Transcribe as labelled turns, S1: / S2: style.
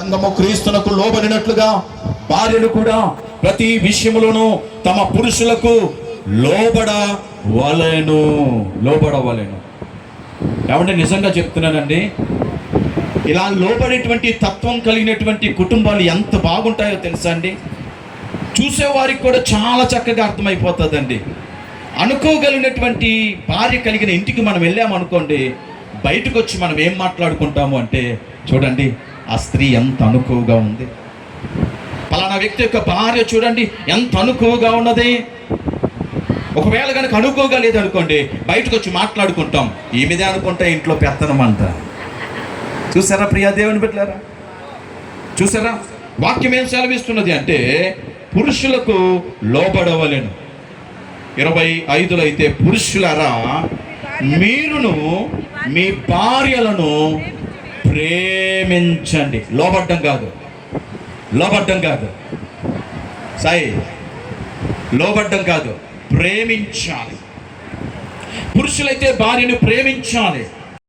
S1: సంఘము క్రీస్తునకు లోబడినట్లుగా భార్యలు కూడా ప్రతి విషయములోనూ తమ పురుషులకు లోబడవలెను. కాబట్టి నిజంగా చెప్తున్నానండి, ఇలా లోబడేటువంటి తత్వం కలిగినటువంటి కుటుంబాలు ఎంత బాగుంటాయో తెలుసా అండి. చూసేవారికి కూడా చాలా చక్కగా అర్థమైపోతుందండి. అనుకోగలిగినటువంటి భార్య కలిగిన ఇంటికి మనం వెళ్ళామనుకోండి, బయటకు వచ్చి మనం ఏం మాట్లాడుకుంటాము అంటే, చూడండి ఆ స్త్రీ ఎంత అనుకువగా ఉంది, పలానా వ్యక్తి యొక్క భార్య చూడండి ఎంత అనుకువగా ఉన్నది. ఒకవేళ కనుక అనుకోగా లేదనుకోండి, బయటకు వచ్చి మాట్లాడుకుంటాం, ఈమెదే అనుకుంటా ఇంట్లో పెత్తనం అంట. చూసారా ప్రియా దేవుని బిడ్డలారా, చూసారా వాక్యం ఏం సెలవిస్తున్నది అంటే పురుషులకు లోబడవలెను. 25లో అయితే, పురుషులారా మీరును మీ భార్యలను ప్రేమించండి. లోబడ్డం కాదు సాయి, లోబడ్డం కాదు, ప్రేమించాలి. పురుషులైతే భార్యను ప్రేమించాలి.